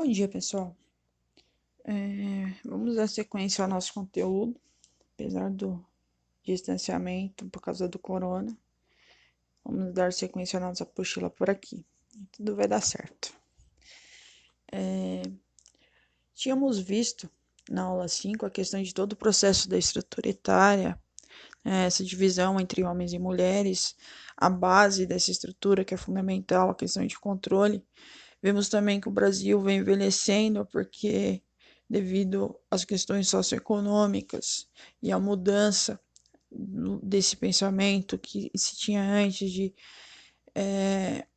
Bom dia, pessoal. Vamos dar sequência ao nosso conteúdo, apesar do distanciamento por causa do corona. Vamos dar sequência à nossa apostila por aqui. E tudo vai dar certo. Tínhamos visto na aula 5 a questão de todo o processo da estrutura etária, essa divisão entre homens e mulheres, a base dessa estrutura que é fundamental, a questão de controle. Vemos também que o Brasil vem envelhecendo porque devido às questões socioeconômicas e à mudança desse pensamento que se tinha antes de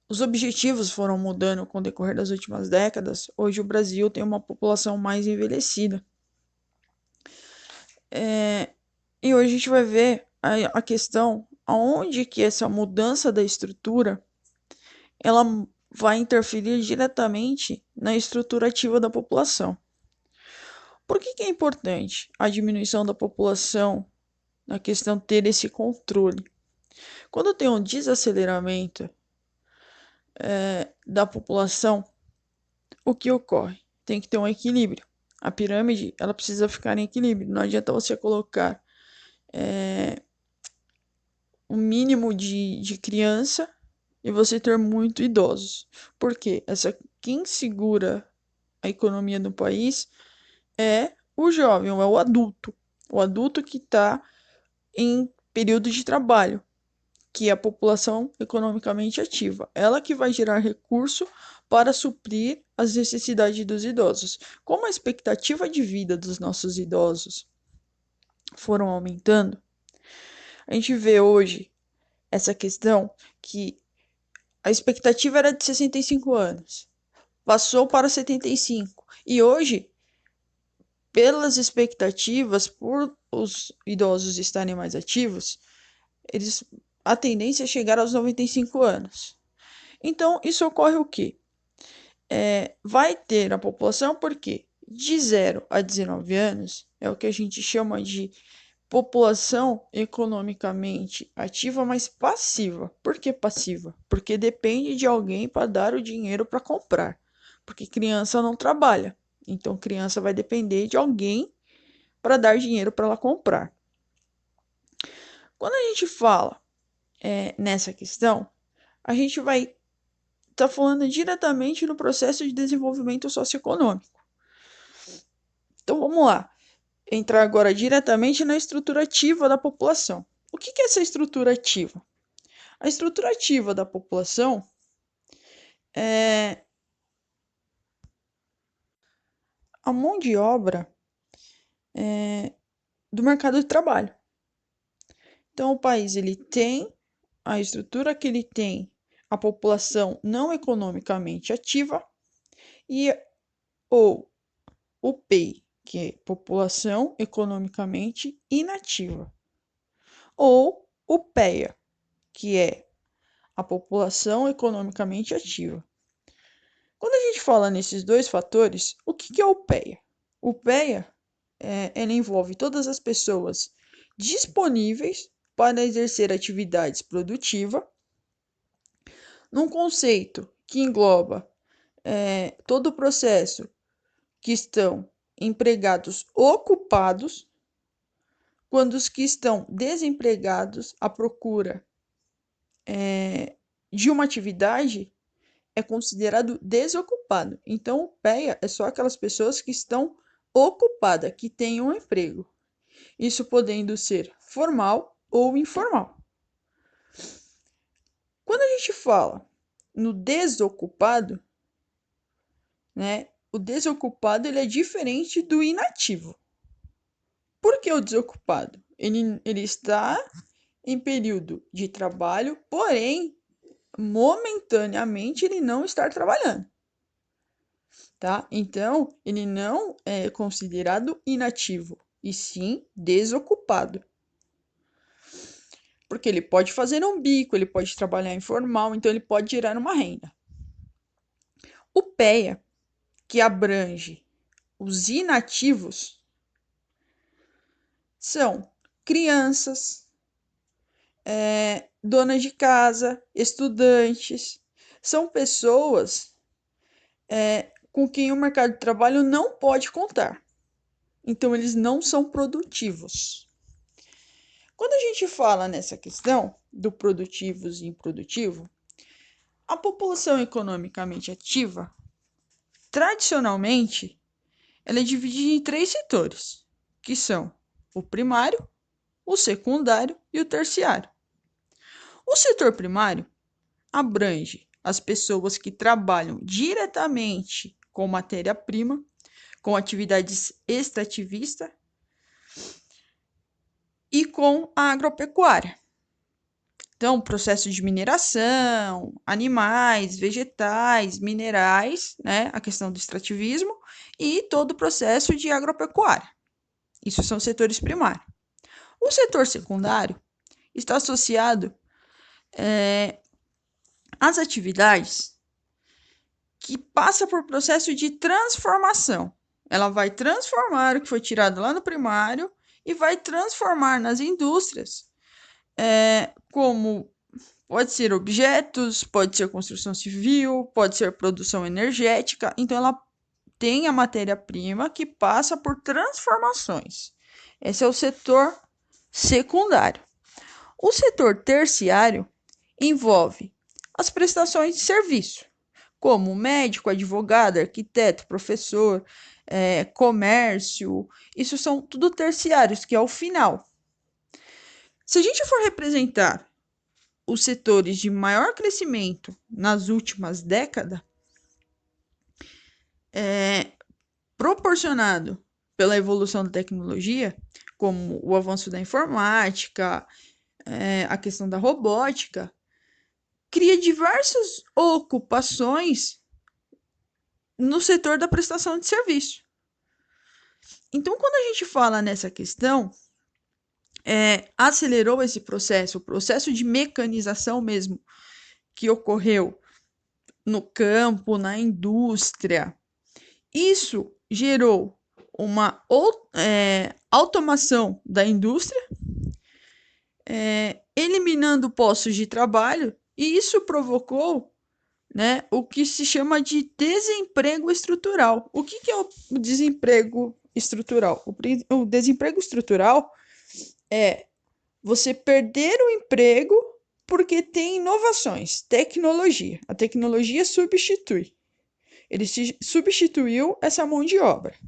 os objetivos foram mudando com o decorrer das últimas décadas. Hoje o Brasil tem uma população mais envelhecida. E hoje a gente vai ver a questão aonde que essa mudança da estrutura ela vai interferir diretamente na estrutura ativa da população. Por que é importante a diminuição da população na questão de ter esse controle? Quando tem um desaceleramento da população, o que ocorre? Tem que ter um equilíbrio. A pirâmide ela precisa ficar em equilíbrio. Não adianta você colocar um mínimo de criança e você ter muito idosos. Por quê? Quem segura a economia do país é o jovem, é o adulto. O adulto que está em período de trabalho, que é a população economicamente ativa. Ela que vai gerar recurso para suprir as necessidades dos idosos. Como a expectativa de vida dos nossos idosos foram aumentando, a gente vê hoje essa questão que a expectativa era de 65 anos, passou para 75 e hoje, pelas expectativas, por os idosos estarem mais ativos, a tendência é chegar aos 95 anos. Então, isso ocorre o quê? Vai ter a população porque de 0 a 19 anos é o que a gente chama de população economicamente ativa, mas passiva. Por que passiva? Porque depende de alguém para dar o dinheiro para comprar. Porque criança não trabalha. Então, criança vai depender de alguém para dar dinheiro para ela comprar. Quando a gente fala nessa questão, a gente vai estar falando diretamente no processo de desenvolvimento socioeconômico. Então vamos lá, entrar agora diretamente na estrutura ativa da população. O que é essa estrutura ativa? A estrutura ativa da população é a mão de obra do mercado de trabalho. Então o país ele tem a estrutura que ele tem, a população não economicamente ativa e ou o PEI, que é população economicamente inativa, ou o PEA, que é a população economicamente ativa. Quando a gente fala nesses dois fatores, o que é o PEA? O PEA ele envolve todas as pessoas disponíveis para exercer atividades produtivas, num conceito que engloba todo o processo que estão empregados ocupados, quando os que estão desempregados à procura de uma atividade é considerado desocupado. Então, o PEA é só aquelas pessoas que estão ocupadas, que têm um emprego. Isso podendo ser formal ou informal. Quando a gente fala no desocupado, né, o desocupado ele é diferente do inativo. Por que o desocupado? Ele está em período de trabalho, porém, momentaneamente ele não está trabalhando, tá? Então, ele não é considerado inativo, e sim desocupado. Porque ele pode fazer um bico, ele pode trabalhar informal, então ele pode gerar uma renda. O PEA, que abrange os inativos, são crianças, donas de casa, estudantes, são pessoas com quem o mercado de trabalho não pode contar. Então, eles não são produtivos. Quando a gente fala nessa questão do produtivos e improdutivo, a população economicamente ativa, tradicionalmente, ela é dividida em 3 setores, que são o primário, o secundário e o terciário. O setor primário abrange as pessoas que trabalham diretamente com matéria-prima, com atividades extrativistas e com a agropecuária. Então, processo de mineração, animais, vegetais, minerais, né, a questão do extrativismo e todo o processo de agropecuária. Isso são setores primários. O setor secundário está associado às atividades que passam por processo de transformação. Ela vai transformar o que foi tirado lá no primário e vai transformar nas indústrias, como pode ser objetos, pode ser construção civil, pode ser produção energética. Então, ela tem a matéria-prima que passa por transformações. Esse é o setor secundário. O setor terciário envolve as prestações de serviço, como médico, advogado, arquiteto, professor, comércio. Isso são tudo terciários, que é o final. Se a gente for representar os setores de maior crescimento nas últimas décadas, proporcionado pela evolução da tecnologia, como o avanço da informática, a questão da robótica, cria diversas ocupações no setor da prestação de serviço. Então, quando a gente fala nessa questão, acelerou esse processo, o processo de mecanização mesmo, que ocorreu no campo, na indústria. Isso gerou uma automação da indústria, eliminando postos de trabalho, e isso provocou, né, o que se chama de desemprego estrutural. O que é o desemprego estrutural? O desemprego estrutural é você perder o emprego porque tem inovações, tecnologia. A tecnologia substitui. Ele substituiu essa mão de obra.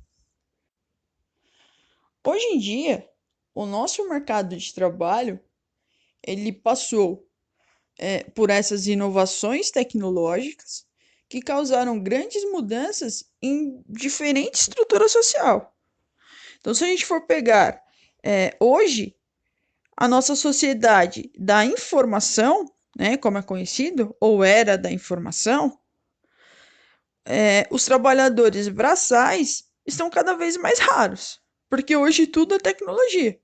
Hoje em dia, o nosso mercado de trabalho ele passou por essas inovações tecnológicas que causaram grandes mudanças em diferente estrutura social. Então, se a gente for pegar hoje, a nossa sociedade da informação, né, como é conhecido, ou era da informação, os trabalhadores braçais estão cada vez mais raros, porque hoje tudo é tecnologia.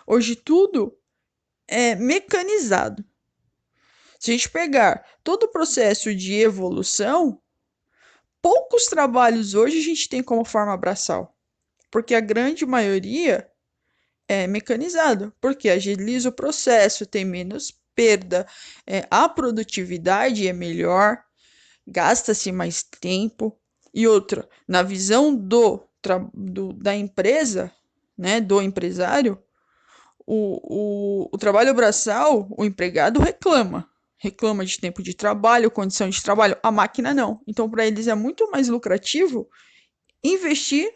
Hoje tudo é mecanizado. Se a gente pegar todo o processo de evolução, poucos trabalhos hoje a gente tem como forma braçal, porque a grande maioria é mecanizado, porque agiliza o processo, tem menos perda, a produtividade é melhor, gasta-se mais tempo. E outra, na visão da empresa, né, do empresário, o trabalho braçal, o empregado reclama de tempo de trabalho, condição de trabalho, a máquina não. Então, para eles é muito mais lucrativo investir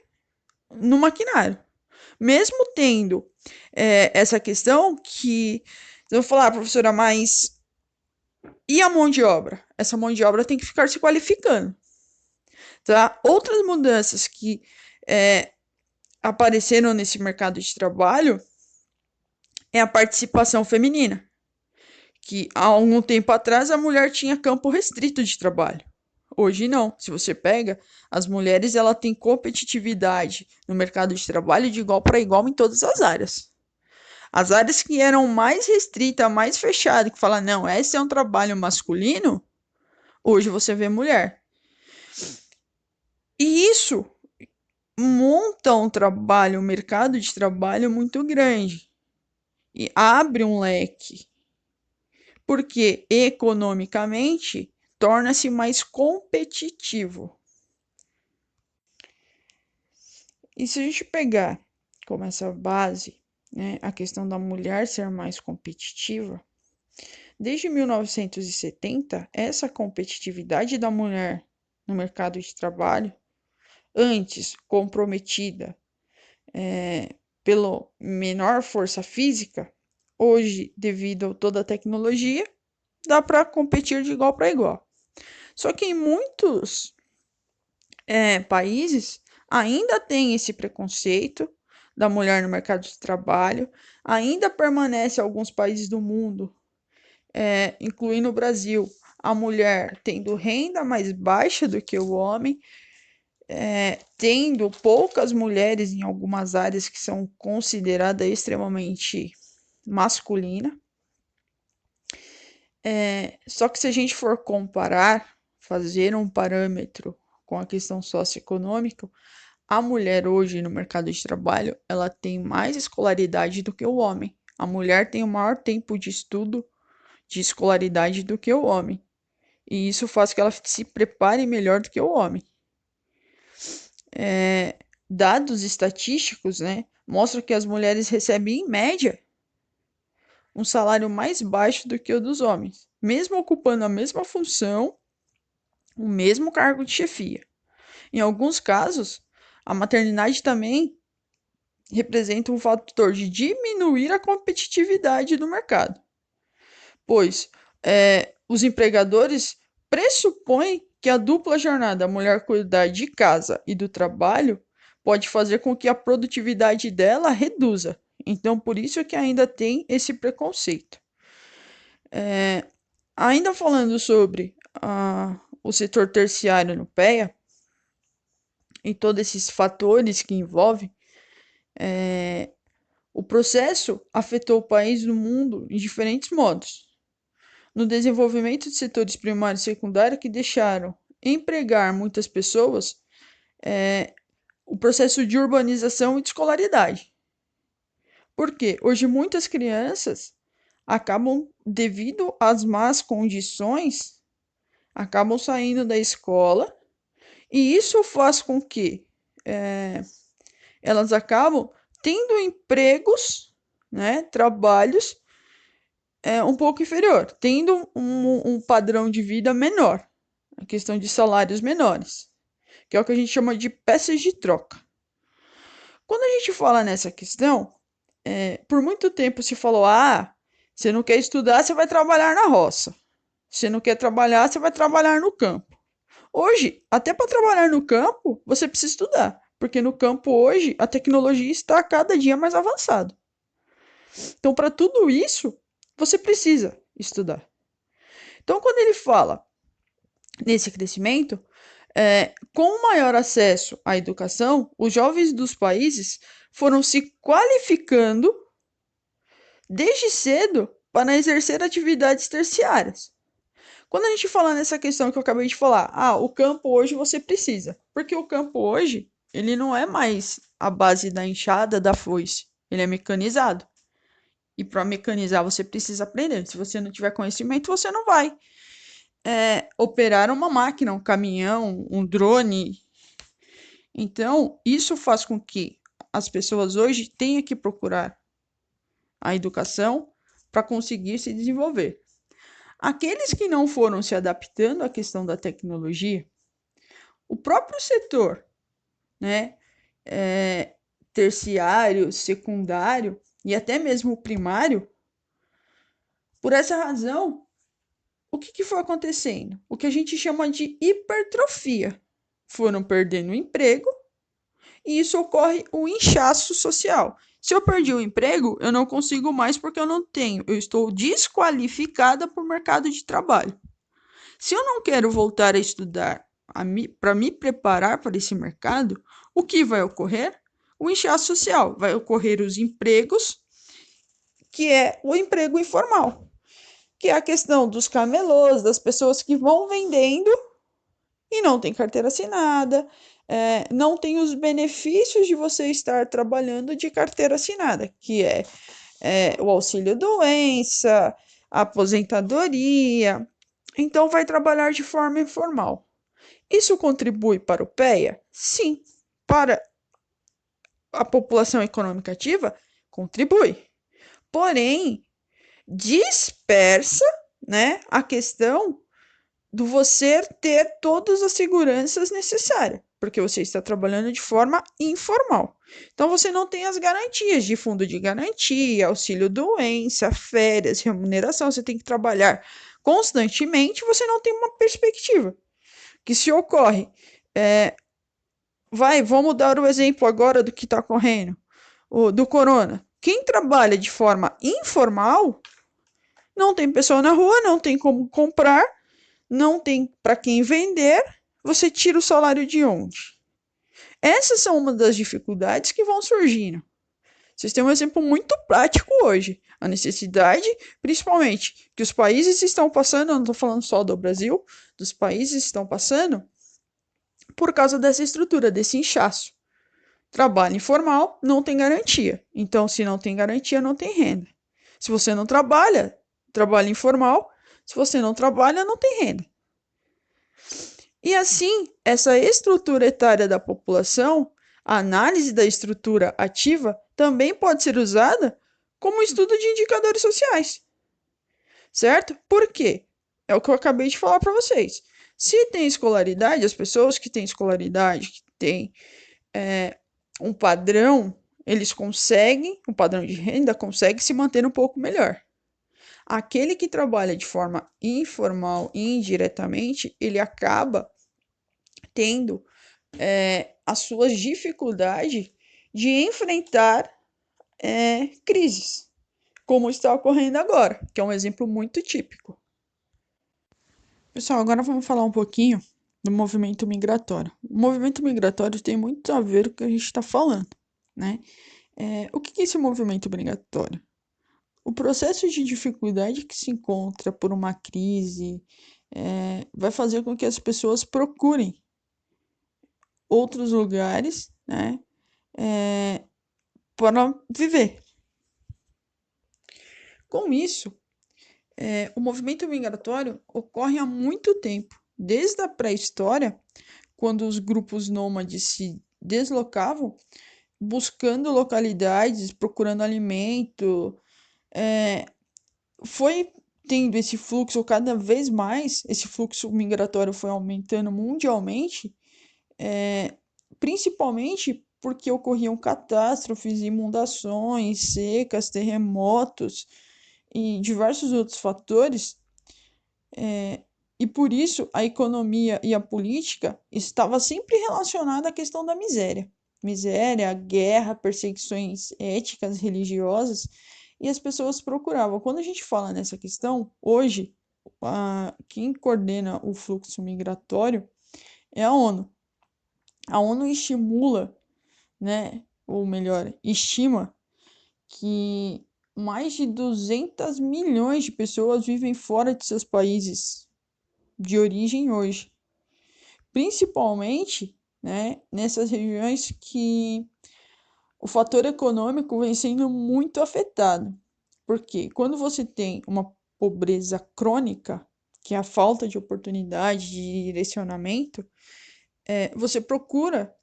no maquinário. Mesmo tendo essa questão que, eu vou falar, professora, mas e a mão de obra? Essa mão de obra tem que ficar se qualificando. Tá? Outras mudanças que apareceram nesse mercado de trabalho é a participação feminina, que há algum tempo atrás a mulher tinha campo restrito de trabalho. Hoje não. Se você pega, as mulheres ela têm competitividade no mercado de trabalho de igual para igual em todas as áreas. As áreas que eram mais restritas, mais fechadas, que fala não, esse é um trabalho masculino, hoje você vê mulher. E isso monta um trabalho, um mercado de trabalho muito grande e abre um leque, porque economicamente torna-se mais competitivo. E se a gente pegar como essa base, né, a questão da mulher ser mais competitiva, desde 1970, essa competitividade da mulher no mercado de trabalho, antes comprometida pela menor força física, hoje, devido a toda a tecnologia, dá para competir de igual para igual. Só que em muitos países ainda tem esse preconceito da mulher no mercado de trabalho, ainda permanece alguns países do mundo, incluindo o Brasil, a mulher tendo renda mais baixa do que o homem, tendo poucas mulheres em algumas áreas que são consideradas extremamente masculina. Só que se a gente for comparar, fazer um parâmetro com a questão socioeconômica, a mulher hoje no mercado de trabalho, ela tem mais escolaridade do que o homem. A mulher tem o maior tempo de estudo de escolaridade do que o homem. E isso faz que ela se prepare melhor do que o homem. Dados estatísticos, né, mostram que as mulheres recebem, em média, um salário mais baixo do que o dos homens, mesmo ocupando a mesma função, o mesmo cargo de chefia. Em alguns casos, a maternidade também representa um fator de diminuir a competitividade do mercado, pois os empregadores pressupõem que a dupla jornada, a mulher cuidar de casa e do trabalho, pode fazer com que a produtividade dela reduza. Então, por isso que ainda tem esse preconceito. Ainda falando sobre o setor terciário no PEA e todos esses fatores que envolvem, o processo afetou o país no mundo em diferentes modos. No desenvolvimento de setores primário e secundário que deixaram empregar muitas pessoas, o processo de urbanização e de escolaridade. Por quê? Hoje muitas crianças acabam, devido às más condições, acabam saindo da escola e isso faz com que elas acabam tendo empregos, né, trabalhos um pouco inferior, tendo um padrão de vida menor, a questão de salários menores, que é o que a gente chama de peças de troca. Quando a gente fala nessa questão, por muito tempo se falou, você não quer estudar, você vai trabalhar na roça. Você não quer trabalhar, você vai trabalhar no campo. Hoje, até para trabalhar no campo, você precisa estudar, porque no campo hoje a tecnologia está cada dia mais avançada. Então, para tudo isso, você precisa estudar. Então, quando ele fala nesse crescimento, com o maior acesso à educação, os jovens dos países foram se qualificando desde cedo para exercer atividades terciárias. Quando a gente fala nessa questão que eu acabei de falar, o campo hoje você precisa, porque o campo hoje, ele não é mais a base da enxada, da foice, ele é mecanizado. E para mecanizar você precisa aprender. Se você não tiver conhecimento, você não vai operar uma máquina, um caminhão, um drone. Então, isso faz com que as pessoas hoje tenham que procurar a educação para conseguir se desenvolver. Aqueles que não foram se adaptando à questão da tecnologia, o próprio setor, né, terciário, secundário e até mesmo o primário, por essa razão, o que foi acontecendo? O que a gente chama de hipertrofia. Foram perdendo o emprego e isso ocorre o inchaço social. Se eu perdi o emprego, eu não consigo mais porque eu não tenho. Eu estou desqualificada para o mercado de trabalho. Se eu não quero voltar a estudar para me preparar para esse mercado, o que vai ocorrer? O inchaço social. Vai ocorrer os empregos, que é o emprego informal, que é a questão dos camelôs, das pessoas que vão vendendo e não tem carteira assinada, não tem os benefícios de você estar trabalhando de carteira assinada, que é o auxílio doença, a aposentadoria. Então, vai trabalhar de forma informal. Isso contribui para o PEA? Sim, para a população econômica ativa contribui. Porém, dispersa, né, a questão do você ter todas as seguranças necessárias, porque você está trabalhando de forma informal. Então você não tem as garantias de fundo de garantia, auxílio doença, férias, remuneração, você tem que trabalhar constantemente, você não tem uma perspectiva. Que se ocorre, vamos dar o exemplo agora do que está ocorrendo, do corona. Quem trabalha de forma informal não tem pessoa na rua, não tem como comprar, não tem para quem vender, você tira o salário de onde? Essas são uma das dificuldades que vão surgindo. Vocês têm um exemplo muito prático hoje. A necessidade, principalmente, que os países estão passando, eu não estou falando só do Brasil, dos países estão passando, por causa dessa estrutura, desse inchaço. Trabalho informal não tem garantia. Então, se não tem garantia, não tem renda. Se você não trabalha, trabalho informal. Se você não trabalha, não tem renda. E assim, essa estrutura etária da população, a análise da estrutura ativa, também pode ser usada como estudo de indicadores sociais. Certo? Por quê? É o que eu acabei de falar para vocês. Se tem escolaridade, as pessoas que têm escolaridade, que têm um padrão, eles conseguem, um padrão de renda, consegue se manter um pouco melhor. Aquele que trabalha de forma informal e indiretamente, ele acaba tendo as suas dificuldades de enfrentar crises, como está ocorrendo agora, que é um exemplo muito típico. Pessoal, agora vamos falar um pouquinho do movimento migratório. O movimento migratório tem muito a ver com o que a gente está falando, né? O que é esse movimento migratório? O processo de dificuldade que se encontra por uma crise vai fazer com que as pessoas procurem outros lugares, né, para viver. Com isso, o movimento migratório ocorre há muito tempo, desde a pré-história, quando os grupos nômades se deslocavam, buscando localidades, procurando alimento, foi tendo esse fluxo cada vez mais, esse fluxo migratório foi aumentando mundialmente, principalmente porque ocorriam catástrofes, inundações, secas, terremotos e diversos outros fatores, e por isso a economia e a política estava sempre relacionada à questão da miséria. Miséria, guerra, perseguições éticas, religiosas, e as pessoas procuravam. Quando a gente fala nessa questão, hoje, quem coordena o fluxo migratório é a ONU. A ONU estimula, né, ou melhor, estima que mais de 200 milhões de pessoas vivem fora de seus países de origem hoje. Principalmente, né, nessas regiões que o fator econômico vem sendo muito afetado. Porque quando você tem uma pobreza crônica, que é a falta de oportunidade, de direcionamento, você procura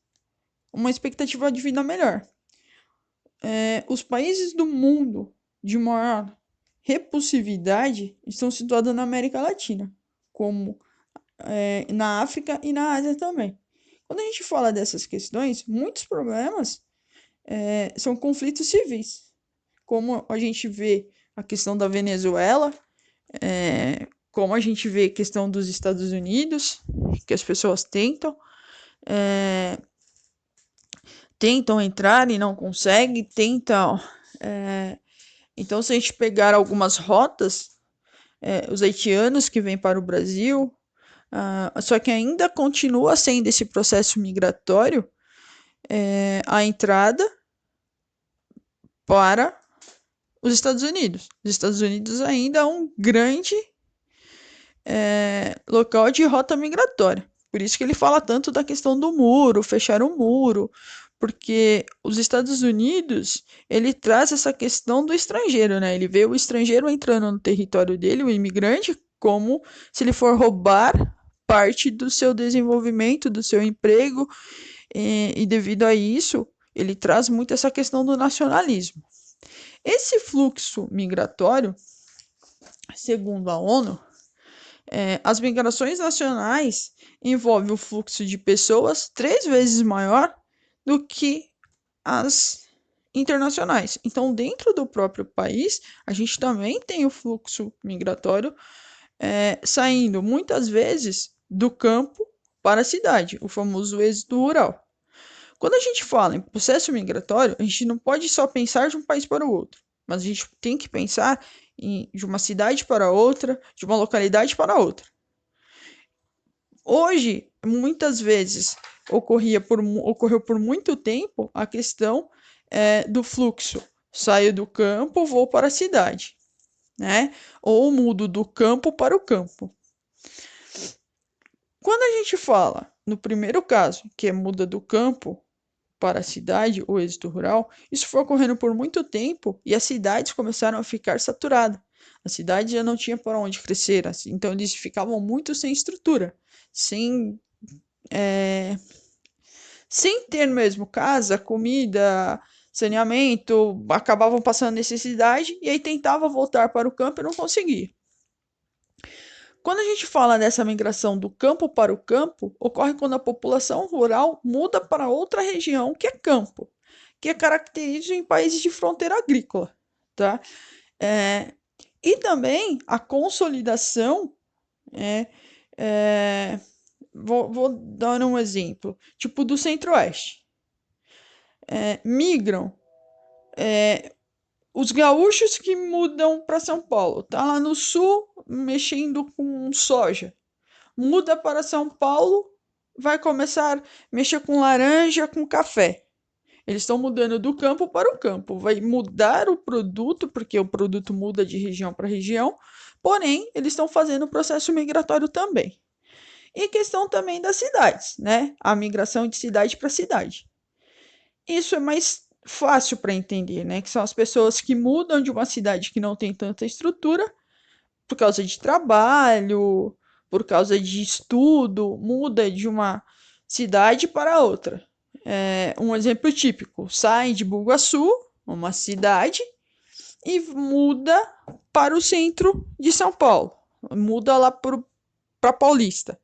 uma expectativa de vida melhor. Os países do mundo de maior repulsividade estão situados na América Latina, como na África e na Ásia também. Quando a gente fala dessas questões, muitos problemas são conflitos civis, como a gente vê a questão da Venezuela, como a gente vê a questão dos Estados Unidos, que as pessoas tentam entrar e não conseguem, então, se a gente pegar algumas rotas, os haitianos que vêm para o Brasil, só que ainda continua sendo esse processo migratório a entrada para os Estados Unidos. Os Estados Unidos ainda é um grande local de rota migratória. Por isso que ele fala tanto da questão do muro, fechar o muro, porque os Estados Unidos, ele traz essa questão do estrangeiro, né? Ele vê o estrangeiro entrando no território dele, o imigrante, como se ele for roubar parte do seu desenvolvimento, do seu emprego, e devido a isso, ele traz muito essa questão do nacionalismo. Esse fluxo migratório, segundo a ONU, as migrações nacionais envolvem o fluxo de pessoas 3 vezes maior do que as internacionais. Então, dentro do próprio país, a gente também tem o fluxo migratório saindo muitas vezes do campo para a cidade, o famoso êxodo rural. Quando a gente fala em processo migratório, a gente não pode só pensar de um país para o outro, mas a gente tem que pensar de uma cidade para outra, de uma localidade para outra. Hoje, muitas vezes, ocorreu por muito tempo a questão do fluxo. Saio do campo, vou para a cidade, né? Ou mudo do campo para o campo. Quando a gente fala no primeiro caso, que é muda do campo para a cidade, o êxito rural, isso foi ocorrendo por muito tempo e as cidades começaram a ficar saturadas. A cidade já não tinha para onde crescer, assim, então eles ficavam muito sem estrutura, sem, sem ter mesmo casa, comida, saneamento, acabavam passando necessidade e aí tentava voltar para o campo e não conseguia. Quando a gente fala dessa migração do campo para o campo, ocorre quando a população rural muda para outra região que é campo, que é característico em países de fronteira agrícola, tá? E também a consolidação, é, é, vou dar um exemplo, tipo do Centro-Oeste. Migram os gaúchos que mudam para São Paulo, tá lá no sul mexendo com soja, muda para São Paulo, vai começar a mexer com laranja, com café. Eles estão mudando do campo para o campo. Vai mudar o produto, porque o produto muda de região para região, porém, eles estão fazendo o processo migratório também. E questão também das cidades, né? A migração de cidade para cidade. Isso é mais fácil para entender, né? Que são as pessoas que mudam de uma cidade que não tem tanta estrutura por causa de trabalho, por causa de estudo, muda de uma cidade para outra. Um exemplo típico: sai de Bugaçu, uma cidade, e muda para o centro de São Paulo, muda lá para Paulista.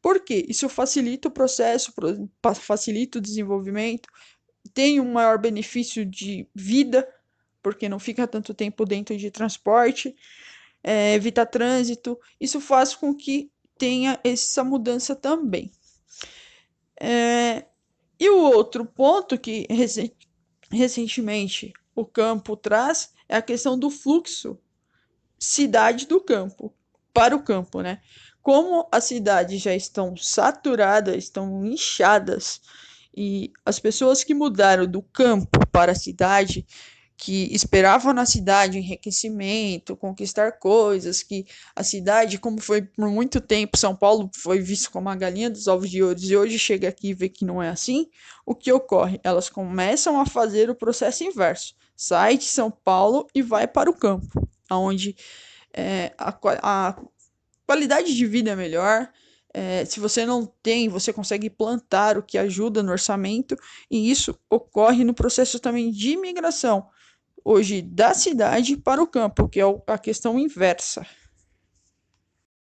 Por quê? Isso facilita o processo, facilita o desenvolvimento, tem um maior benefício de vida, porque não fica tanto tempo dentro de transporte, evita trânsito. Isso faz com que tenha essa mudança também. E o outro ponto que recentemente o campo traz é a questão do fluxo cidade do campo para o campo, né? Como as cidades já estão saturadas, estão inchadas, e as pessoas que mudaram do campo para a cidade, que esperavam na cidade enriquecimento, conquistar coisas, que a cidade, como foi por muito tempo, São Paulo foi visto como a galinha dos ovos de ouro, e hoje chega aqui e vê que não é assim, o que ocorre? Elas começam a fazer o processo inverso, sai de São Paulo e vai para o campo, onde a qualidade de vida é melhor. Se você não tem, você consegue plantar, o que ajuda no orçamento, e isso ocorre no processo também de imigração, hoje da cidade para o campo, que é a questão inversa.